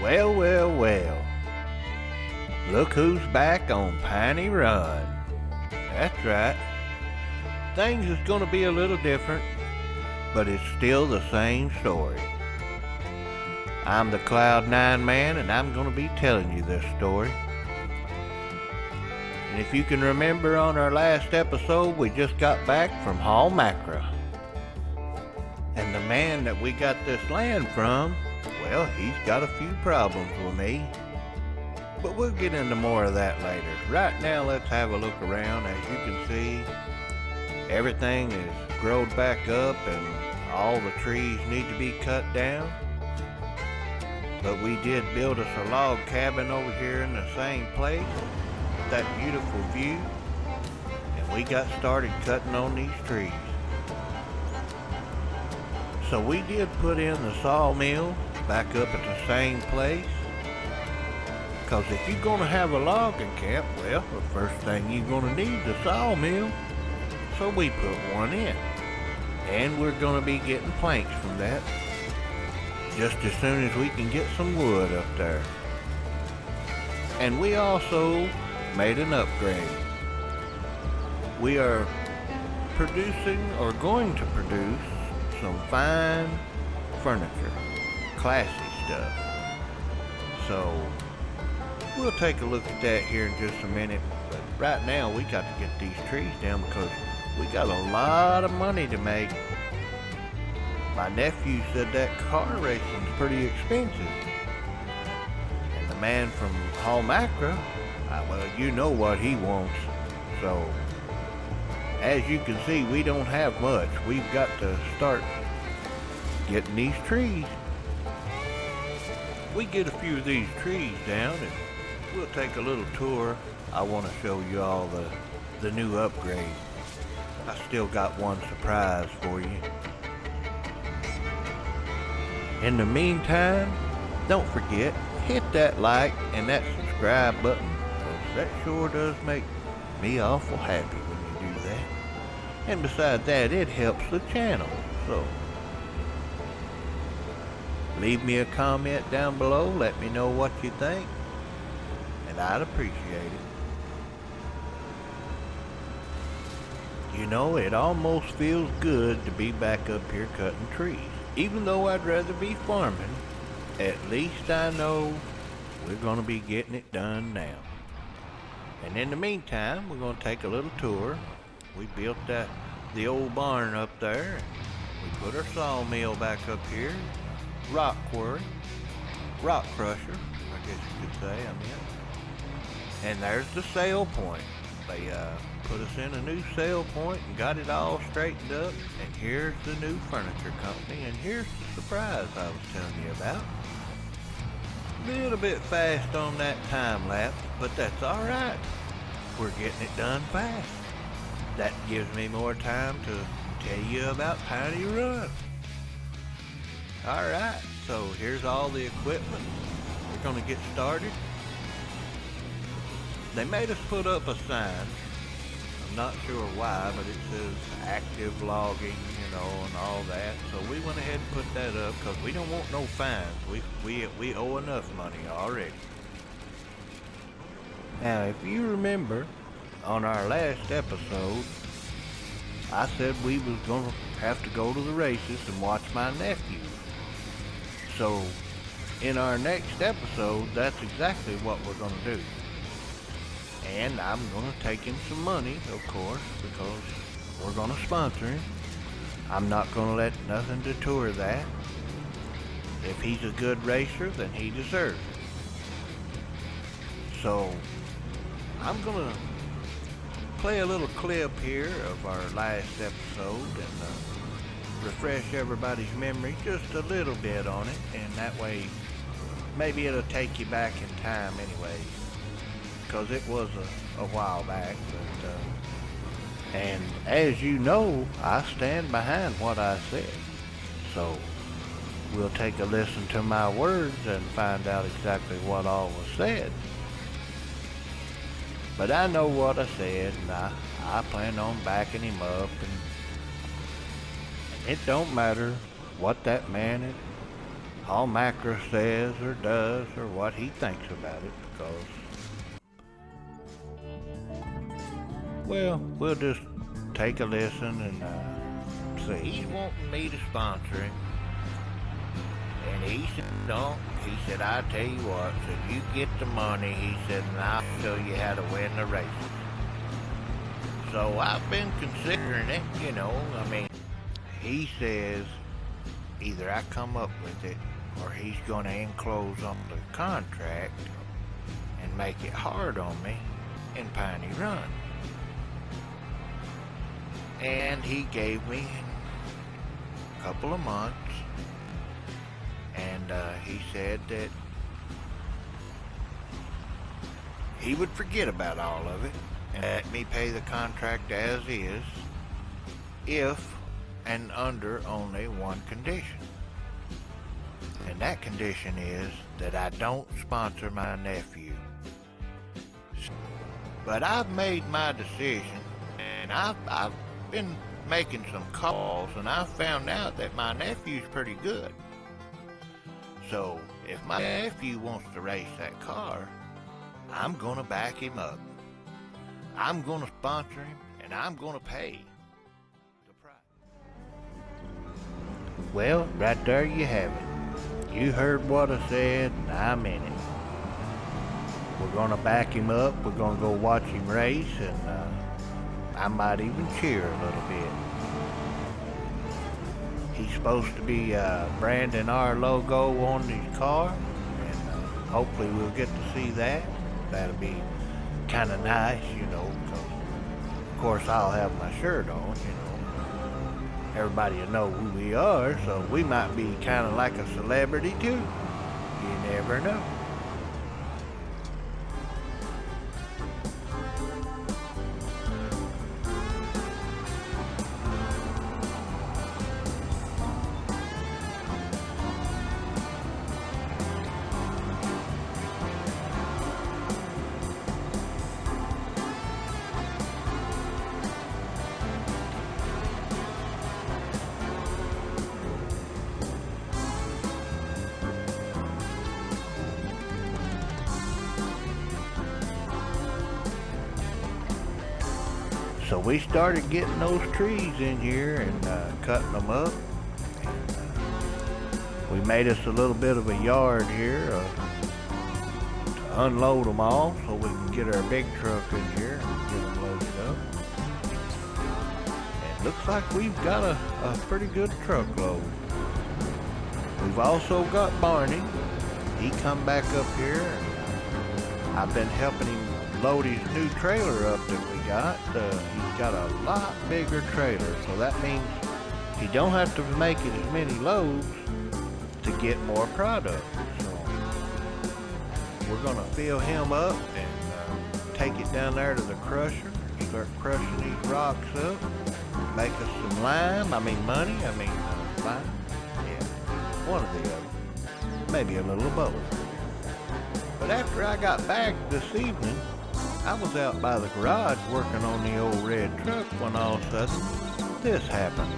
Well, well, well. Look who's back on Piney Run. That's right. Things is gonna be a little different, but it's still the same story. I'm the Cloud9 man, and I'm gonna be telling you this story. And if you can remember on our last episode, we just got back from Hall Macra. And the man that we got this land from, well, he's got a few problems with me. But we'll get into more of that later. Right now, let's have a look around. As you can see, everything is growed back up and all the trees need to be cut down. But we did build us a log cabin over here in the same place with that beautiful view. And we got started cutting on these trees. So we did put in the sawmill back up at the same place. Because if you're going to have a logging camp, well, the first thing you're going to need is a sawmill. So we put one in. And we're going to be getting planks from that just as soon as we can get some wood up there. And we also made an upgrade. We are producing or going to produce some fine furniture, classy stuff. So we'll take a look at that here in just a minute. But right now we got to get these trees down because we got a lot of money to make. My nephew said that car racing's pretty expensive. And the man from Hall Macra, well, you know what he wants. So as you can see, we don't have much. We've got to start getting these trees. We get a few of these trees down and we'll take a little tour. I want to show you all the new upgrade. I still got one surprise for you. In the meantime, don't forget, hit that like and that subscribe button, because that sure does make me awful happy when you do that. And besides that, it helps the channel. So leave me a comment down below, let me know what you think, and I'd appreciate it. You know, it almost feels good to be back up here cutting trees. Even though I'd rather be farming, at least I know we're going to be getting it done now. And in the meantime, we're going to take a little tour. We built the old barn up there. We put our sawmill back up here. Rock quarry. Rock crusher, I guess you could say, And there's the sale point. They put us in a new sale point and got it all straightened up. And here's the new furniture company. And here's the surprise I was telling you about. A little bit fast on that time lapse, but that's alright. We're getting it done fast. That gives me more time to tell you about Piney Run. Alright, so here's all the equipment. We're going to get started. They made us put up a sign. I'm not sure why, but it says active logging, and all that. So we went ahead and put that up because we don't want no fines. We owe enough money already. Now, if you remember, on our last episode, I said we was going to have to go to the races and watch my nephew. So, in our next episode, that's exactly what we're going to do. And I'm going to take him some money, of course, because we're going to sponsor him. I'm not going to let nothing deter that. If he's a good racer, then he deserves it. So, I'm going to play a little clip here of our last episode and refresh everybody's memory just a little bit on it. And that way, maybe it'll take you back in time anyway. Because it was a while back, and as you know, I stand behind what I said. So we'll take a listen to my words and find out exactly what all was said. But I know what I said, and I plan on backing him up, and it don't matter what that man all Macro says or does or what he thinks about it, because, well, we'll just take a listen and see. He's wanting me to sponsor him. And he said, no, he said, I tell you what, said, you get the money, he said, and I'll show you how to win the races. So I've been considering it, you know, I mean, he says either I come up with it or he's going to enclose on the contract and make it hard on me in Piney Run. And he gave me a couple of months, and he said that he would forget about all of it and let me pay the contract as is, if and under only one condition. And that condition is that I don't sponsor my nephew. But I've made my decision, and I've been making some calls, and I found out that my nephew's pretty good. So if my nephew wants to race that car, I'm gonna back him up. I'm gonna sponsor him, and I'm gonna pay the price. Well, right there you have it. You heard what I said, and I meant it. We're gonna back him up. We're gonna go watch him race, and I might even cheer a little bit. He's supposed to be branding our logo on his car, and hopefully we'll get to see that. That'll be kind of nice, you know, because of course I'll have my shirt on, you know. Everybody will know who we are, so we might be kind of like a celebrity too. You never know. So we started getting those trees in here and cutting them up. And, we made us a little bit of a yard here to unload them all so we can get our big truck in here and get them loaded up. And it looks like we've got a pretty good truckload. We've also got Barney. He come back up here, and I've been helping him load his new trailer up that we got. He's got a lot bigger trailer, so that means he don't have to make it as many loads to get more product. So we're gonna fill him up and take it down there to the crusher, start crushing these rocks up, make us some lime, money, lime. Yeah, one or the other, maybe a little of both. But after I got back this evening, I was out by the garage working on the old red truck when all of a sudden this happened.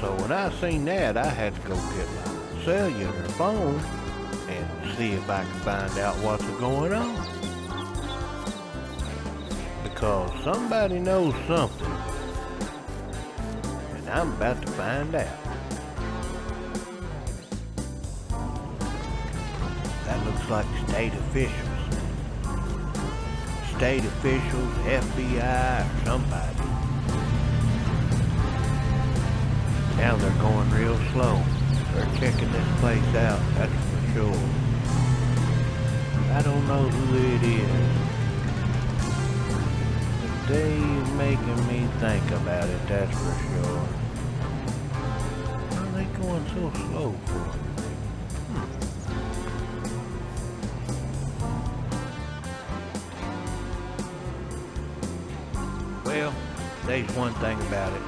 So when I seen that, I had to go get my cellular phone and see if I could find out what's going on. Because somebody knows something, and I'm about to find out. That looks like state officials. State officials, FBI, or somebody. Now they're going real slow. They're checking this place out, that's for sure. I don't know who it is, but they're making me think about it, that's for sure. Why are they going so slow for? tell you one thing about it.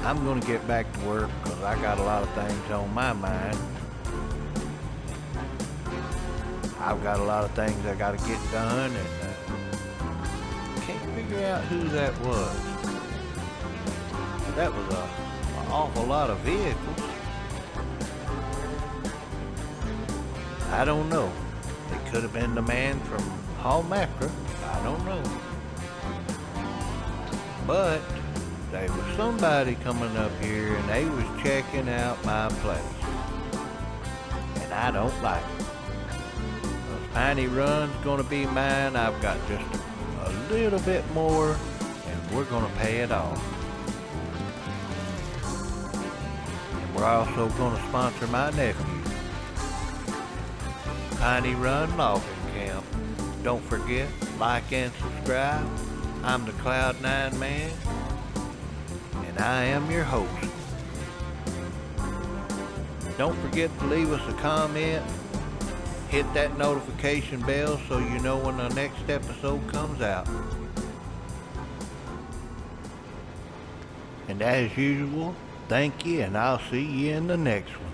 I'm gonna get back to work because I got a lot of things on my mind. I've got a lot of things I gotta get done, and can't figure out who that was. That was an awful lot of vehicles. I don't know. It could have been the man from Hallmacra. I don't know. But there was somebody coming up here and they was checking out my place. And I don't like it. Piney Run's gonna be mine. I've got just a little bit more and we're gonna pay it off. And we're also gonna sponsor my nephew. Piney Run Logging Camp. Don't forget, like and subscribe. I'm the Cloud9 Man, and I am your host. Don't forget to leave us a comment. Hit that notification bell so you know when the next episode comes out. And as usual, thank you, and I'll see you in the next one.